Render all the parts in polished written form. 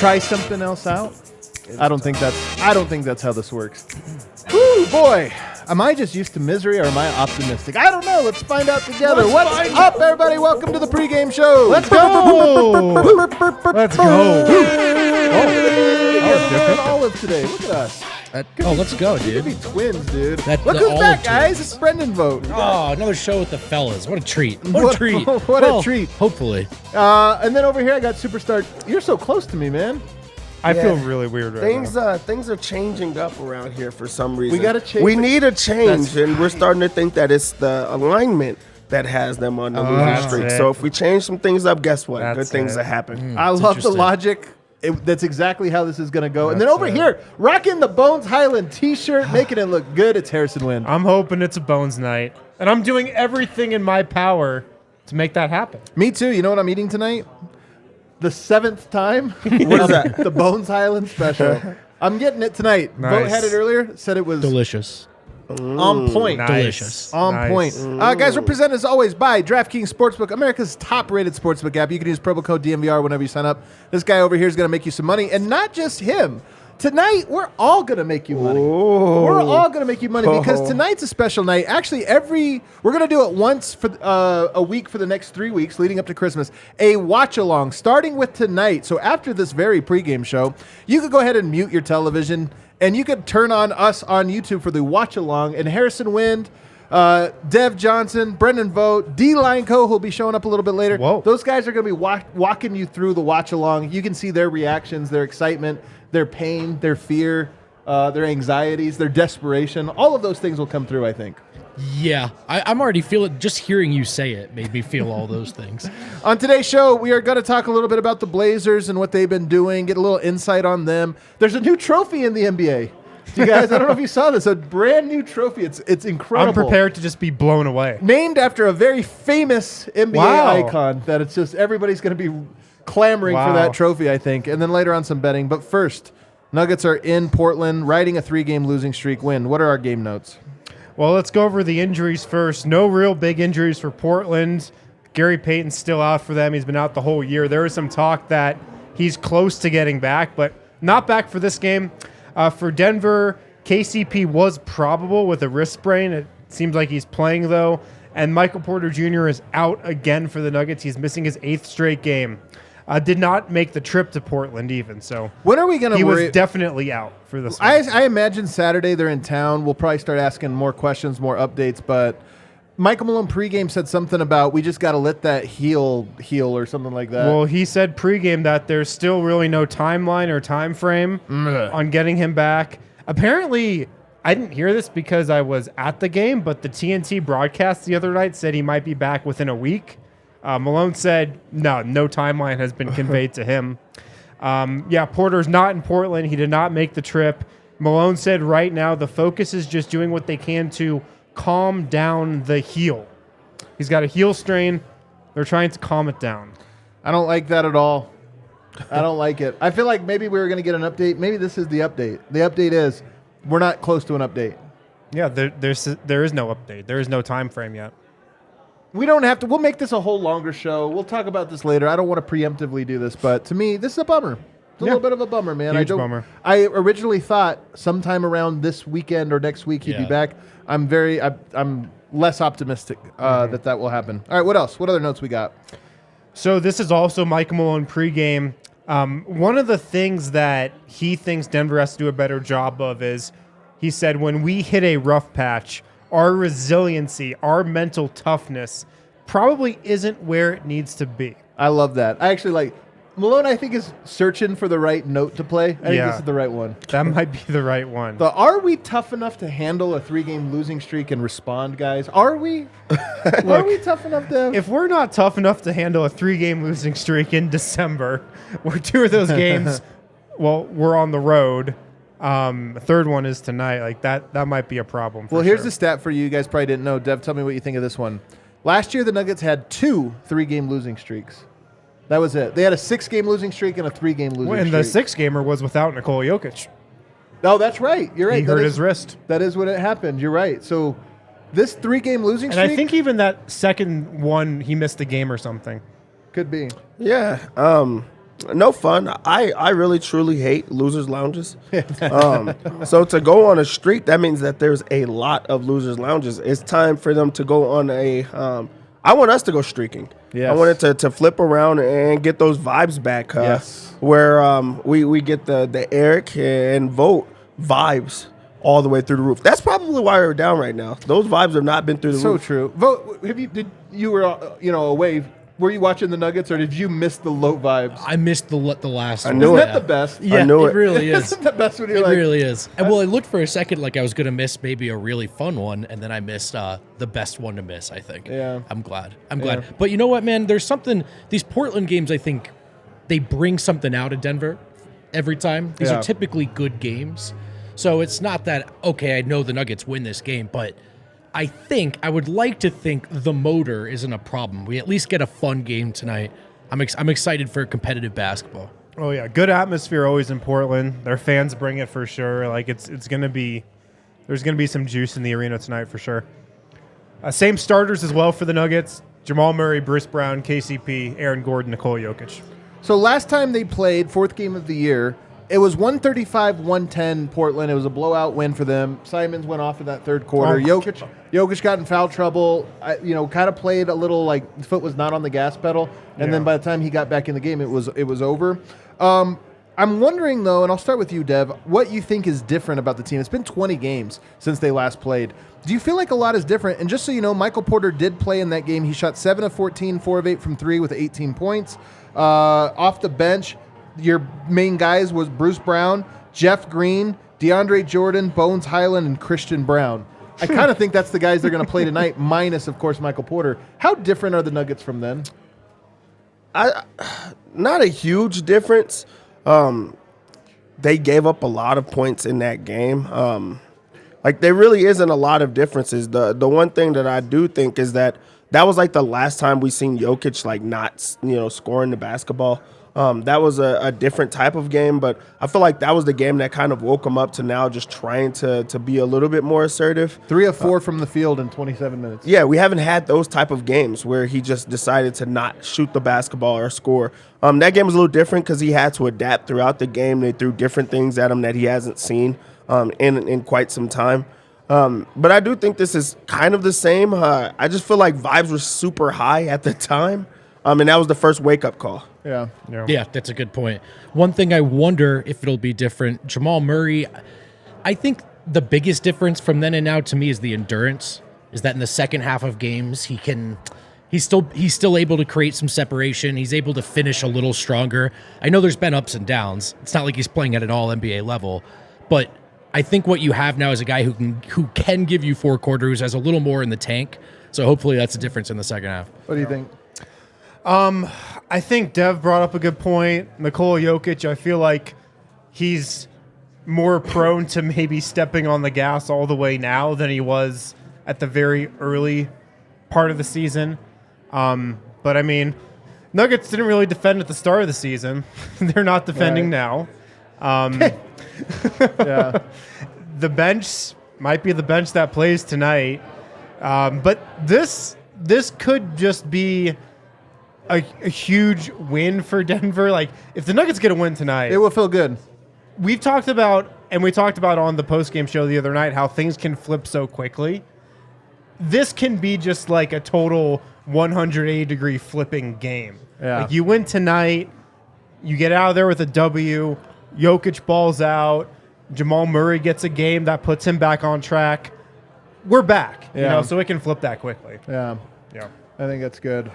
try something else out. I don't think that's how this works. Woo, boy. Am I just used to misery or am I optimistic? I don't know. Let's find out together. What's up, everybody? Welcome to the pregame show. Let's go. Let's go. We're Olive today. Look at us. Let's go, We could dude. be twins, dude. Look Look who's back, guys. It's Brendan Vogt. Oh, another show with the fellas. What a treat. What a treat. What a treat. Hopefully. And then over here, I got Superstar. You're so close to me, man. I feel really weird right now. Things are changing up around here for some reason. We got to change. We need a change, and we're starting to think that it's the alignment that has them on the losing streak. it. So if we change some things up, guess what? Good That's things it. that happen. I love the logic. That's exactly how this is going to go. And then over here, rocking the Bones Highland t-shirt, making it look good. It's Harrison Wind. I'm hoping it's a Bones night, and I'm doing everything in my power to make that happen. Me too. You know what I'm eating tonight? The 7th time. What is that? The Bones Highland special. I'm getting it tonight. Nice. Vogt had it earlier. Said it was Delicious. on point. Nice. Delicious. On Nice. point. Guys, we're presented as always by DraftKings Sportsbook, America's top-rated sportsbook app. You can use promo code DNVR whenever you sign up. This guy over here is going to make you some money, and not just him. Tonight, we're all going to make you money. We're all going to make you money because tonight's a special night. Actually, we're going to do it once for a week for the next 3 weeks leading up to Christmas. A watch-along starting with tonight. So after this very pregame show, you could go ahead and mute your television, and you could turn on us on YouTube for the watch-along. And Harrison Wind, Dev Johnson, Brendan Vogt, D-Line Co. who will be showing up a little bit later. Whoa. Those guys are going to be walking you through the watch-along. You can see their reactions, their excitement, their pain, their fear, their anxieties, their desperation. All of those things will come through, I think. Yeah. I'm already feeling, just hearing you say it made me feel all those things. On today's show, we are going to talk a little bit about the Blazers and what they've been doing, get a little insight on them. There's a new trophy in the NBA. You guys, I don't know if you saw this, a brand new trophy. It's incredible. I'm prepared to just be blown away. Named after a very famous NBA Wow. icon that it's just everybody's going to be clamoring for Wow. that trophy, I think. And then later on some betting. But first, Nuggets are in Portland, riding a 3-game losing streak win. What are our game notes? Well, let's go over the injuries first. No real big injuries for Portland. Gary Payton's still out for them. He's been out the whole year. There was some talk that he's close to getting back, but not back for this game. For Denver, KCP was probable with a wrist sprain. It seems like he's playing, though. And Michael Porter Jr. is out again for the Nuggets. He's missing his 8th straight game. Did not make the trip to Portland even. So When are we going to he worry? was definitely out for this one. I imagine Saturday they're in town. We'll probably start asking more questions, more updates. But Michael Malone pregame said something about we just got to let that heal or something like that. Well, he said pregame that there's still really no timeline or time frame on getting him back. Apparently, I didn't hear this because I was at the game, but the TNT broadcast the other night said he might be back within a week. Malone said no timeline has been conveyed to him. Porter's not in Portland. He did not make the trip. Malone said right now the focus is just doing what they can to calm down the heel. He's got a heel strain. They're trying to calm it down. I don't like that at all. I don't like it. I feel like maybe we were going to get an update. Maybe this is the update. The update is we're not close to an update. Yeah, there is no update. There is no time frame yet. We don't have to. We'll make this a whole longer show. We'll talk about this later. I don't want to preemptively do this, but to me, this is a bummer. It's a little bit of a bummer, man. Huge bummer. I originally thought sometime around this weekend or next week he'd be back. I'm less optimistic that will happen. All right, what else? What other notes we got? So this is also Mike Malone pregame. One of the things that he thinks Denver has to do a better job of is, he said, when we hit a rough patch, our resiliency, our mental toughness probably isn't where it needs to be. I love that. I actually like Malone. I think is searching for the right note to play. I think this is the right one. That might be the right one. Are we tough enough to handle a 3-game losing streak and respond, guys? Are we? Are we tough enough to? If we're not tough enough to handle a 3-game losing streak in December, where 2 of those games, we're on the road. Third one is tonight. Like that might be a problem. Well, here's the stat for you. You guys probably didn't know. Dev, tell me what you think of this one. Last year, the Nuggets had 2 3-game losing streaks. That was it. They had a 6-game losing streak and a 3-game losing streak. And the 6-gamer was without Nikola Jokic. Oh, that's right. You're right. He hurt his wrist. That is what it happened. You're right. So this 3-game losing streak. And I think even that second one, he missed a game or something. Could be. Yeah. No fun. I really truly hate losers lounges. So to go on a streak, that means that there's a lot of losers lounges. It's time for them to go on a. I want us to go streaking. Yes. I want it to flip around and get those vibes back. Yes. Where we get the Eric and Vogt vibes all the way through the roof. That's probably why we're down right now. Those vibes have not been through the So roof. true. Vogt, you were away? Were you watching the Nuggets, or did you miss the low vibes? I missed the last one. knew Isn't it. that the best? Yeah, I knew it it. really is. Isn't that the best when you're It like, really is. And well, I looked for a second like I was going to miss maybe a really fun one, and then I missed the best one to miss, I think. Yeah. I'm glad. Yeah. But you know what, man? There's something, these Portland games, I think, they bring something out of Denver every time. These Yeah. are typically good games. So it's not that, okay, I know the Nuggets win this game, but I would like to think the motor isn't a problem. We at least get a fun game tonight. I'm excited for competitive basketball. Oh yeah, good atmosphere always in Portland. Their fans bring it for sure. Like it's gonna be, there's gonna be some juice in the arena tonight for sure. Same starters as well for the Nuggets: Jamal Murray, Bruce Brown, KCP, Aaron Gordon, Nikola Jokic. So last time they played, fourth game of the year, it was 135-110 Portland. It was a blowout win for them. Simons went off in that third quarter. Jokic got in foul trouble. Kind of played a little like his foot was not on the gas pedal, and then by the time he got back in the game, it was over. I'm wondering though, and I'll start with you, Dev, what you think is different about the team. It's been 20 games since they last played. Do you feel like a lot is different? And just so you know, Michael Porter did play in that game. He shot 7 of 14, 4 of 8 from 3 with 18 points. Off the bench, your main guys was Bruce Brown, Jeff Green, DeAndre Jordan, Bones Highland, and Christian Brown. I kind of think that's the guys they're going to play tonight, minus, of course, Michael Porter. How different are the Nuggets from then? Not a huge difference. They gave up a lot of points in that game. There really isn't a lot of differences. The one thing that I do think is that was like the last time we seen Jokic not scoring the basketball. That was a different type of game, but I feel like that was the game that kind of woke him up to now just trying to be a little bit more assertive. 3 of 4 from the field in 27 minutes. Yeah, we haven't had those type of games where he just decided to not shoot the basketball or score. That game was a little different because he had to adapt throughout the game. They threw different things at him that he hasn't seen in quite some time. But I do think this is kind of the same. I just feel like vibes were super high at the time, and that was the first wake-up call. Yeah. Yeah, that's a good point. One thing I wonder if it'll be different, Jamal Murray, I think the biggest difference from then and now to me is the endurance, is that in the second half of games, he's still able to create some separation. He's able to finish a little stronger. I know there's been ups and downs. It's not like he's playing at an all NBA level, but I think what you have now is a guy who can give you 4 quarters, has a little more in the tank. So hopefully that's a difference in the second half. What do you think? I think Dev brought up a good point. Nikola Jokic, I feel like he's more prone to maybe stepping on the gas all the way now than he was at the very early part of the season. But I mean, Nuggets didn't really defend at the start of the season. They're not defending now. Yeah. The bench might be the bench that plays tonight. But this could just be a huge win for Denver. Like, if the Nuggets get a win tonight, It will feel good. we talked about on the postgame show the other night how things can flip so quickly. This can be just like a total 180-degree flipping game. Yeah. Like, you win tonight, you get out of there with a W, Jokic balls out, Jamal Murray gets a game that puts him back on track. We're back, Yeah. so it can flip that quickly. Yeah. Yeah. I think that's good.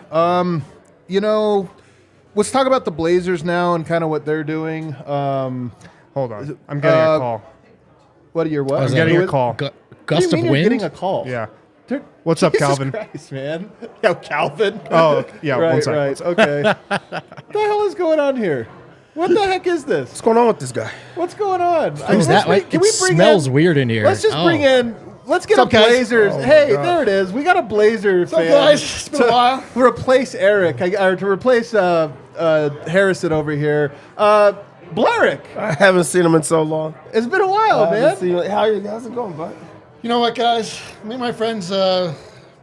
Let's talk about the Blazers now and kind of what they're doing. Hold on. I'm getting a call. What are your what? I'm getting a call. What Gust do you of mean you're wind? getting a call? Yeah. Dude, What's up, Jesus Calvin? Christ, man. Yo, Calvin. Oh, yeah, right, one second. right. Okay. What the hell is going on here? What the heck is this? What's going on with this guy? What's going on? Who's that? Can we bring smells in, weird in here. Let's just bring in. Let's get What's a up, guys? Blazers. Oh, hey, God. there it is. We got a Blazer fan. up, guys? It's been a while. To replace Eric, or to replace Harrison over here. Blarick. I haven't seen him in so long. It's been a while, man. How are you guys going, bud? You know what, guys? Me and my friends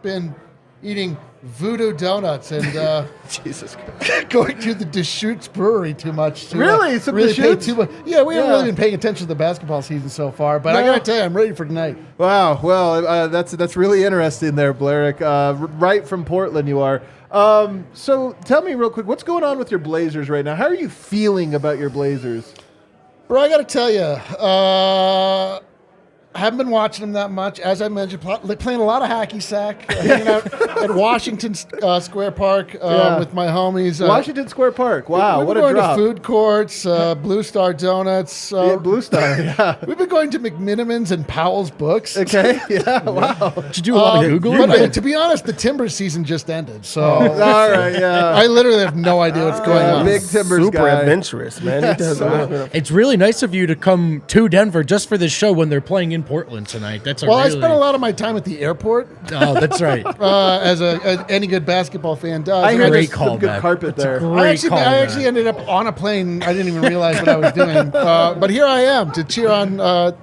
been eating Voodoo Donuts and Jesus Christ. going to the Deschutes Brewery too much. To, Really? Some really pay Deschutes? too much. Yeah, we haven't really been paying attention to the basketball season so far, but I No. got to tell you, I'm ready for tonight. Wow. Well, that's really interesting there, Blarick. Right from Portland you are. So tell me real quick, what's going on with your Blazers right now? How are you feeling about your Blazers? Bro, I got to tell you, I haven't been watching them that much. As I mentioned, playing a lot of hacky sack, hanging out at Washington Square Park with my homies. Washington Square Park. Wow, we've what been a going drop. to food courts, Blue Star Donuts. Yeah, Blue Star, yeah. We've been going to McMinimans and Powell's Books. Okay, yeah, wow. Did you do a lot of Googling? But to be honest, the Timber season just ended, so All right, yeah. I literally have no idea what's going on. Big Timbers Super guy. adventurous, man. He does It's really nice of you to come to Denver just for this show when they're playing in Portland tonight. That's a Well, I really... spent a lot of my time at the airport, Oh, that's right. as any good basketball fan does. I And heard Great there's some good callback. carpet That's a there. great I actually callback. ended up on a plane. I didn't even realize what I was doing. But here I am to cheer on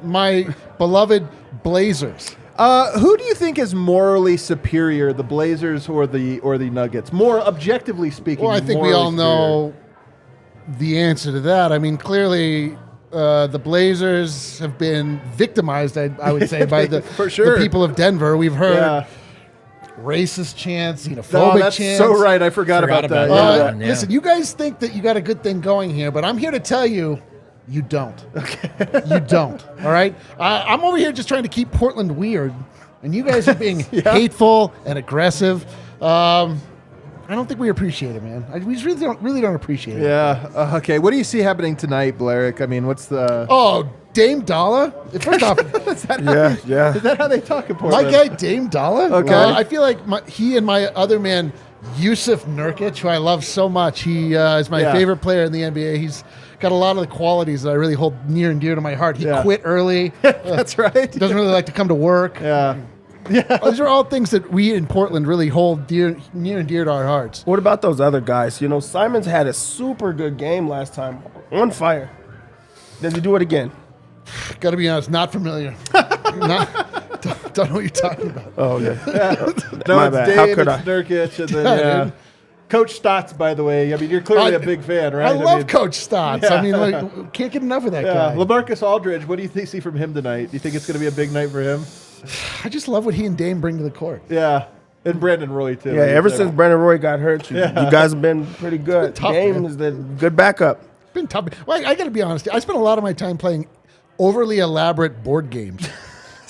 my beloved Blazers. Who do you think is morally superior, the Blazers or the Nuggets? More objectively speaking. Well, I think we morally all know the answer to that. I mean, clearly, the Blazers have been victimized, I would say, by the, For sure. the people of Denver. We've heard Yeah. racist chants, Oh, xenophobic that's chants. so right. I forgot about that. about Yeah. that. Yeah. Listen, you guys think that you got a good thing going here, but I'm here to tell you, you don't. Okay. You don't. All right? I'm over here just trying to keep Portland weird, and you guys are being hateful and aggressive. I don't think we appreciate it, man. We just really don't appreciate it. Yeah. Okay. What do you see happening tonight, Blarick? I mean, what's the? Oh, Dame Dalla? First off, Yeah. Is that how they talk in my Portland? guy Dame Dalla. Okay. I feel like he and my other man Yusuf Nurkic, who I love so much. He is my Yeah. favorite player in the NBA. He's got a lot of the qualities that I really hold near and dear to my heart. He Yeah. quit early. That's right. Doesn't really like to come to work. Yeah. Those are all things that we in Portland really hold near and dear to our hearts. What about those other guys? You know, Simons had a super good game last time. On fire. Does he do it again? Got to be honest, not familiar. Don't know what you're talking about. Oh, yeah. No, My it's bad. Dame, How could it's Nurkic, and then Yeah, dude. Coach Stotts, by the way. I mean, you're clearly a big fan, right? I love mean, Coach Stotts. I mean, like, can't get enough of that Yeah. guy. LaMarcus Aldridge, what do you see from him tonight? Do you think it's going to be a big night for him? I just love what he and Dame bring to the court. Yeah. And Brandon Roy, too. Yeah, ever since Brandon Roy got hurt, you guys have been pretty good. tough, Dame man. is the good backup. It's been tough. Well, I got to be honest. I spent a lot of my time playing overly elaborate board games.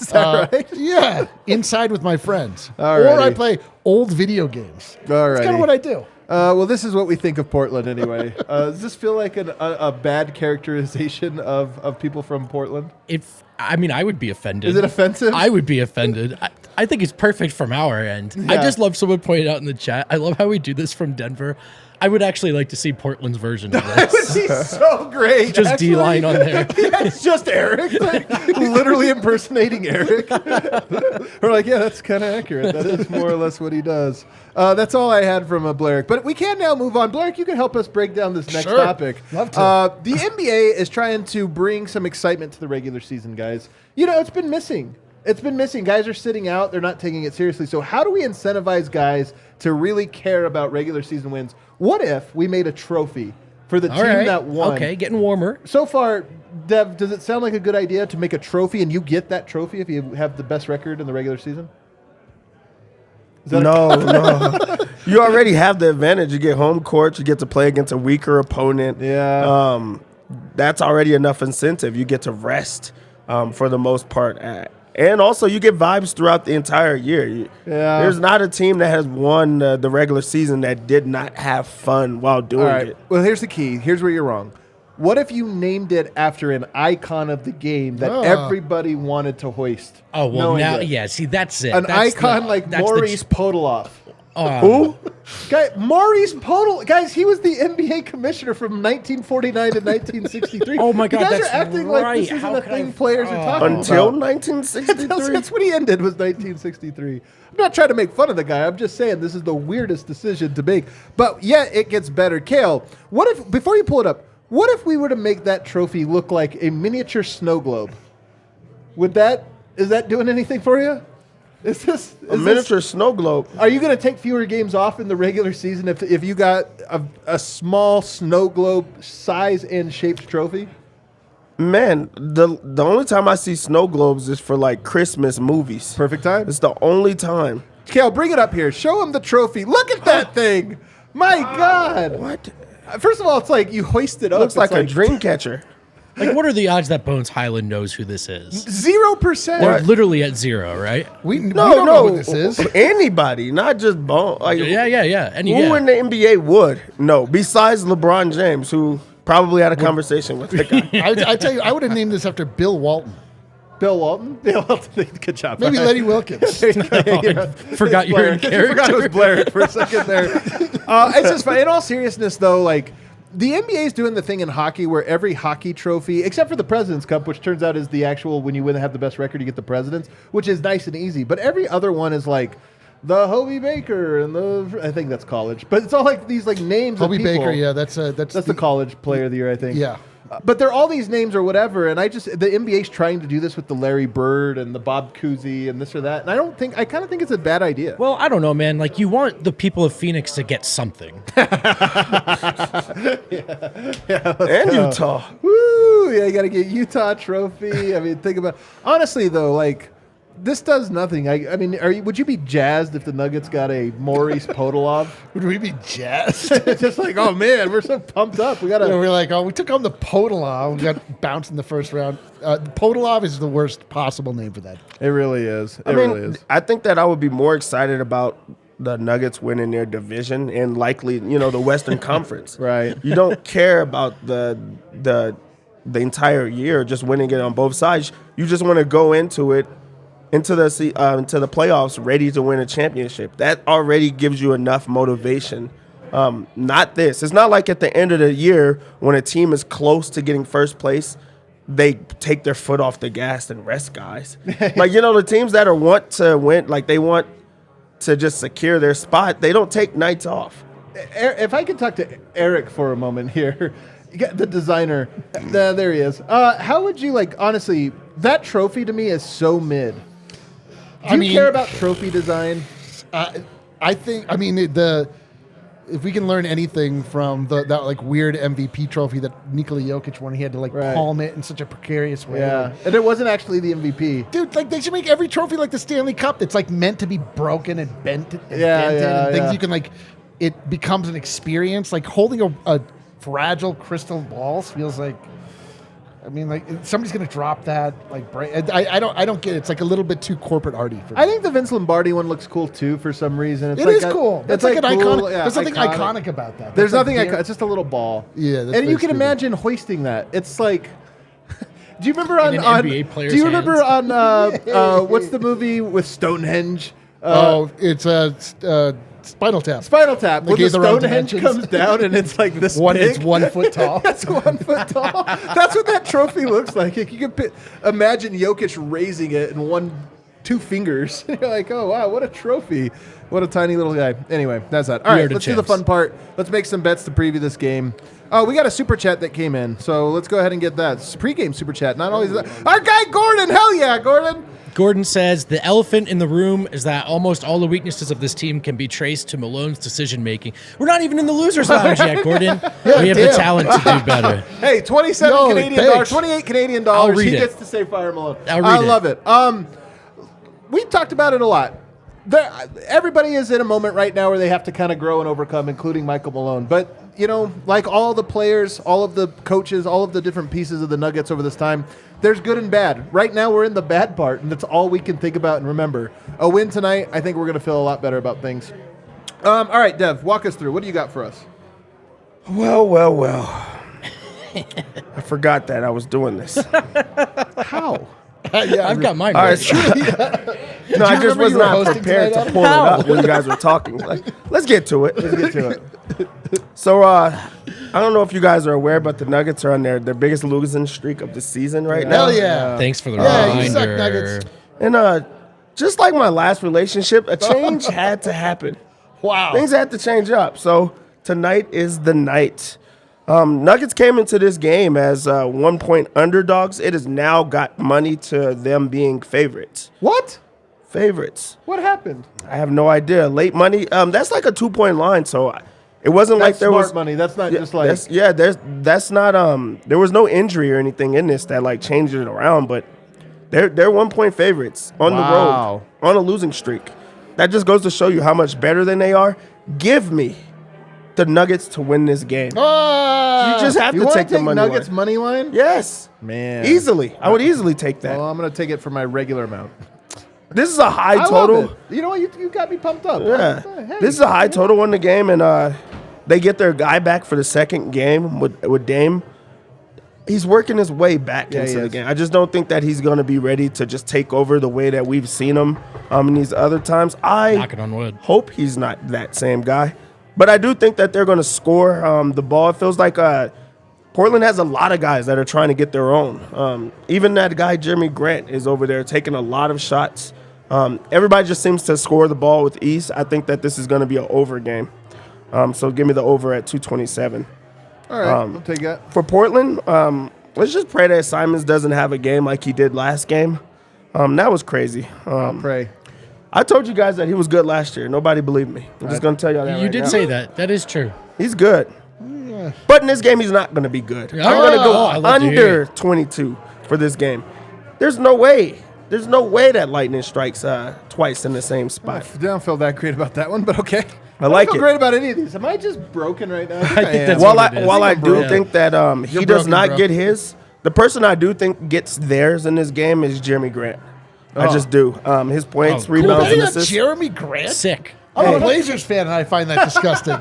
Is that right? Yeah, inside with my friends. Alrighty. Or I play old video games. That's Alrighty. kind of what I do. Well, this is what we think of Portland anyway. Does this feel like a bad characterization of people from Portland? I mean, I would be offended. Is it offensive? I would be offended. I think it's perfect from our end. I Yeah. just love someone pointed out in the chat. I love how we do this from Denver. I would actually like to see Portland's version of this. He's so great. Just actually. D-line on there. Yeah, it's just Eric, like, literally impersonating Eric. We're like, yeah, that's kind of accurate. That is more or less what he does. That's all I had from Blarick. But we can now move on. Blarick, you can help us break down this next Sure. topic. Love to. The NBA is trying to bring some excitement to the regular season, guys. You know, it's been missing. It's been missing. Guys are sitting out. They're not taking it seriously. So how do we incentivize guys to really care about regular season wins? What if we made a trophy for the All team right. that won? Okay, getting warmer. So far, Dev, does it sound like a good idea to make a trophy and you get that trophy if you have the best record in the regular season? Is that No. You already have the advantage. You get home court. You get to play against a weaker opponent. Yeah. That's already enough incentive. You get to rest for the most part. And also, you get vibes throughout the entire year. There's not a team that has won the regular season that did not have fun while doing All right. it. Well, here's the key. Here's where you're wrong. What if you named it after an icon of the game that everybody wanted to hoist? Oh, well, knowing now, it? yeah, see, that's it. An That's icon like that's Maurice Podoloff. Who? Guy, Maurice Podoloff. Guys, he was the NBA commissioner from 1949 to 1963. Oh, my God, You guys that's are acting like right. this isn't How a could I- thing players are talking Until about. 1963? That's when he ended, was 1963. I'm not trying to make fun of the guy. I'm just saying this is the weirdest decision to make. But yeah, it gets better. Kale, what if, before you pull it up, what if we were to make that trophy look like a miniature snow globe? Is that doing anything for you? A miniature snow globe. Are you going to take fewer games off in the regular season if you got a small snow globe size and shaped trophy? Man, the only time I see snow globes is for like Christmas movies. Perfect time. It's the only time. Kale, bring it up here. Show him the trophy. Look at that thing. My God. What? First of all, it's like you hoist it up. Looks like It's a dream catcher. Like, what are the odds that Bones Highland knows who this is? 0%. They're literally at 0, right? We don't know who this is. Anybody, not just Bone. Like, Yeah. And who in the NBA would know besides LeBron James, who probably had a conversation with the guy? I tell you, I would have named this after Bill Walton. Bill Walton? Bill Walton. Good job. Maybe Lenny Wilkins. Forgot you were in character. Forgot it was Blair for a second there. It's just fun. In all seriousness, though, like, the NBA is doing the thing in hockey where every hockey trophy, except for the President's Cup, which turns out is the actual, when you win and have the best record, you get the President's, which is nice and easy. But every other one is like the Hobie Baker and I think that's college. But it's all like these like names of Hobie people. Baker, yeah, that's the college player of the year, I think. Yeah. But they're all these names or whatever, and the NBA's trying to do this with the Larry Bird and the Bob Cousy and this or that, and I kind of think it's a bad idea. Well, I don't know, man. Like, you want the people of Phoenix to get something. And Utah. Woo! Yeah, you got to get Utah trophy. I mean, think about honestly though, like this does nothing. I mean, would you be jazzed if the Nuggets got a Maurice Podolov? Would we be jazzed? Just like, oh man, we're so pumped up. We got to. We're like, we took on the Podolov. We got bounced in the first round. Podolov is the worst possible name for that. It really is. I think that I would be more excited about the Nuggets winning their division and likely, the Western Conference. Right. You don't care about the entire year, just winning it on both sides. You just want to go into it. Into the playoffs, ready to win a championship. That already gives you enough motivation. Not this. It's not like at the end of the year when a team is close to getting first place, they take their foot off the gas and rest guys. Like, the teams that want to win, like they want to just secure their spot, they don't take nights off. If I could talk to Eric for a moment here, the designer, there he is. How would you honestly? That trophy to me is so mid. Do you care about trophy design? I think. If we can learn anything from that weird MVP trophy that Nikola Jokic won, he had to palm it in such a precarious way. Yeah, and it wasn't actually the MVP. Dude, they should make every trophy like the Stanley Cup. That's meant to be broken and bent and dented and things. You can it becomes an experience. Like holding a fragile crystal balls feels like. Somebody's gonna drop that. I don't get it. It's a little bit too corporate arty for me. I think the Vince Lombardi one looks cool too for some reason. It is cool. It's an cool, iconic. Yeah, there's something iconic about that. There's nothing. It's just a little ball. Yeah, and you can imagine hoisting that. It's like. Do you remember on NBA player's Do you remember hands? on what's the movie with Stonehenge? It's Spinal Tap. Spinal Tap. When the Stonehenge dimensions. comes down and it's like this big. It's 1 foot tall. That's 1 foot tall. That's what that trophy looks like. You can imagine Jokic raising it in 2 fingers. You're like, oh, wow, what a trophy. What a tiny little guy. Anyway, that's that. All right, let's do the fun part. Let's make some bets to preview this game. Oh, we got a super chat that came in, so let's go ahead and get that. It's pre-game super chat. Not always that. Our guy Gordon. Hell yeah, Gordon. Gordon says, the elephant in the room is that almost all the weaknesses of this team can be traced to Malone's decision-making. We're not even in the loser's lounge yet, Gordon. We have the talent to do better. Hey, 27 Canadian dollars, 28 Canadian dollars. He gets to say Fire Malone. I love it. We've talked about it a lot. Everybody is in a moment right now where they have to kind of grow and overcome, including Michael Malone. But, like all the players, all of the coaches, all of the different pieces of the Nuggets over this time, there's good and bad. Right now we're in the bad part, and that's all we can think about and remember. A win tonight, I think we're going to feel a lot better about things. All right, Dev, walk us through. What do you got for us? Well. I forgot that I was doing this. How? I've got mine. All right, no, I just was not prepared to pull it up when you guys were talking. Let's get to it. So, I don't know if you guys are aware, but the Nuggets are on their biggest losing streak of the season right now. Hell yeah. Thanks for the reminder. You suck, Nuggets. And just like my last relationship, a change had to happen. Wow. Things had to change up. So tonight is the night. Nuggets came into this game as 1-point underdogs. It has now got money to them being favorites. What? favorites. What happened? I have no idea. Late money. That's like a 2-point line, so it wasn't like That's there smart was money. That's not just like that's not there was no injury or anything in this that like changed it around, but they're 1-point favorites on the road on a losing streak. That just goes to show you how much better than they are. Give me the Nuggets to win this game. You just have You to want take to the take money Nuggets line. money line? Yes, Man. easily. I would easily take that. Well, I'm going to take it for my regular amount. This is a high I total. love it. You know what? You got me pumped up. Yeah, Hey, this is a high total in the game, and they get their guy back for the second game with Dame. He's working his way back Yeah, into he the is. game. I just don't think that he's going to be ready to just take over the way that we've seen him in these other times. I Knocking on wood. hope he's not that same guy, but I do think that they're going to score the ball. It feels like Portland has a lot of guys that are trying to get their own. Even that guy Jeremy Grant is over there taking a lot of shots. Everybody just seems to score the ball with ease. I think that this is going to be an over game. So give me the over at 227. All right, I'll take that. For Portland, let's just pray that Simons doesn't have a game like he did last game. That was crazy. Pray. I told you guys that he was good last year. Nobody believed me. I'm just going to tell y'all that You right did now. say that. That is true. He's good. But in this game, he's not going to be good. I'm going to I go love to hear under 22 for this game. There's no way. There's no way that lightning strikes twice in the same spot. I don't feel that great about that one, but okay. I like don't it. feel great about any of these. Am I just broken right now? I think that's While what it is. while I I'm do broken. think that he You're does broken, not bro. get his, the person I do think gets theirs in this game is Jeremy Grant. I Oh. just do. His points, Oh, cool. rebounds, Betting and on assists. Jeremy Grant? Sick. I'm a Blazers fan, and I find that disgusting.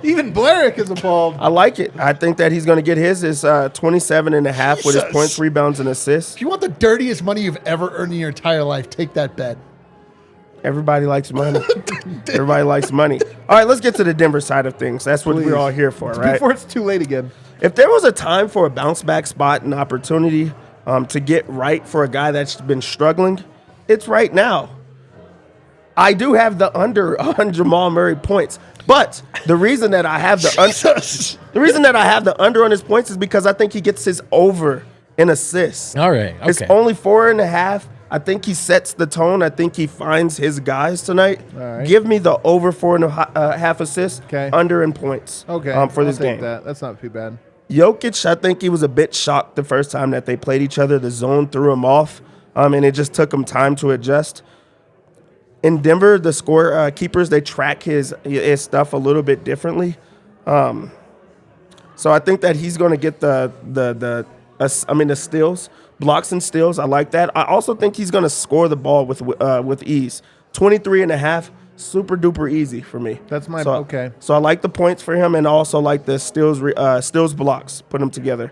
Even Blarick is appalled. I like it. I think that he's going to get his is 27 and a half with his Jesus. points, rebounds, and assists. If you want the dirtiest money you've ever earned in your entire life, take that bet. Everybody likes money. Everybody likes money. All right, let's get to the Denver side of things. That's what Please. we're all here for, right? Before it's too late again. If there was a time for a bounce back spot and opportunity to get right for a guy that's been struggling, it's right now. I do have the under on Jamal Murray points, but the reason that I have the under on his points is because I think he gets his over in assists. All right. It's Okay. only 4.5. I think he sets the tone. I think he finds his guys tonight. All right. Give me the over 4.5 assists, Okay. under in points. Okay. For this I'll take game. that. That's not too bad. Jokic, I think he was a bit shocked the first time that they played each other. The zone threw him off, and it just took him time to adjust. In Denver, the score keepers, they track his stuff a little bit differently. So I think that he's going to get the steals, blocks and steals. I like that. I also think he's going to score the ball with ease. 23.5, super duper easy for me. That's my okay. So I like the points for him, and I also like the steals blocks. Put them together.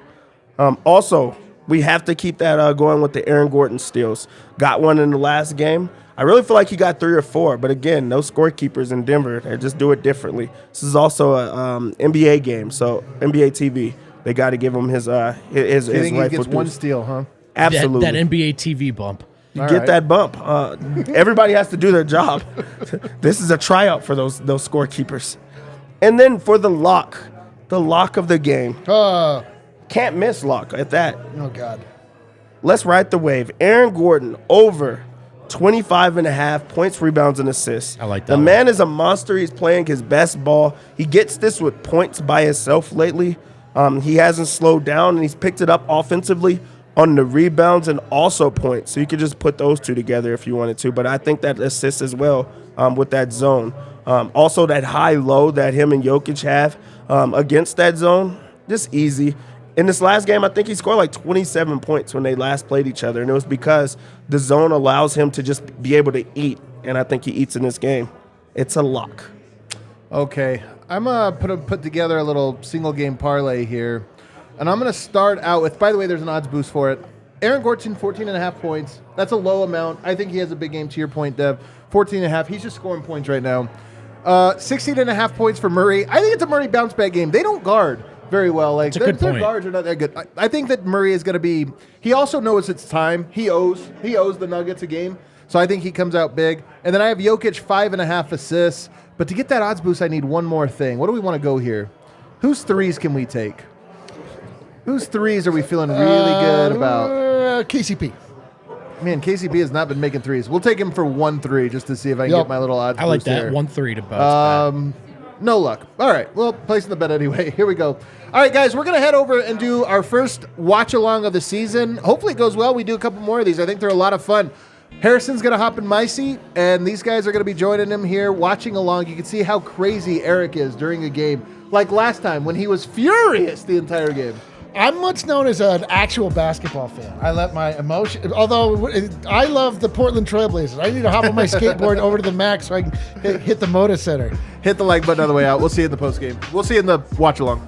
Also, we have to keep that going with the Aaron Gordon steals. Got one in the last game. I really feel like he got 3 or 4, but again, no scorekeepers in Denver. They just do it differently. This is also a NBA game, so NBA TV. They got to give him his You think he rightful gets one dues. steal, huh? Absolutely. That NBA TV bump. You All get right. that bump. Everybody has to do their job. This is a tryout for those scorekeepers. And then for the lock of the game. Oh, Can't miss lock at that. God. Let's ride the wave. Aaron Gordon over 25.5 points, rebounds, and assists. I like that The one. man is a monster. He's playing his best ball. He gets this with points by himself lately. He hasn't slowed down, and he's picked it up offensively on the rebounds and also points. So you could just put those two together if you wanted to. But I think that assists as well with that zone. Also, that high-low that him and Jokic have against that zone, just easy. In this last game, I think he scored like 27 points when they last played each other, and it was because the zone allows him to just be able to eat, and I think he eats in this game. It's a lock. Okay. I'm put together a little single game parlay here. And I'm going to start out with, by the way, there's an odds boost for it. Aaron Gordon, 14.5 points. That's a low amount. I think he has a big game to your point, Dev. 14.5. He's just scoring points right now. 16.5 points for Murray. I think it's a Murray bounce back game. They don't guard very well. Like, a good their point. guards are not that good. I think that Murray is going to be, he also knows it's time. He owes the Nuggets a game. So I think he comes out big. And then I have Jokic, 5.5 assists. But to get that odds boost, I need one more thing. What do we want to go here? Whose threes can we take? Whose threes are we feeling really good about? KCP. Man, KCP has not been making threes. We'll take him for 1-3 just to see if I can Yep. get my little odds. I like boost that. there. 1-3 to bounce back. No luck. All right. Well, placing the bet anyway. Here we go. All right, guys, we're going to head over and do our first watch along of the season. Hopefully it goes well. We do a couple more of these. I think they're a lot of fun. Harrison's going to hop in my seat, and these guys are going to be joining him here, watching along. You can see how crazy Eric is during a game, like last time when he was furious the entire game. I'm what's known as an actual basketball fan. I let my emotion, although I love the Portland Trailblazers. I need to hop on my skateboard over to the max so I can hit the Moda Center. Hit the like button on the way out. We'll see you in the post game. We'll see you in the watch along.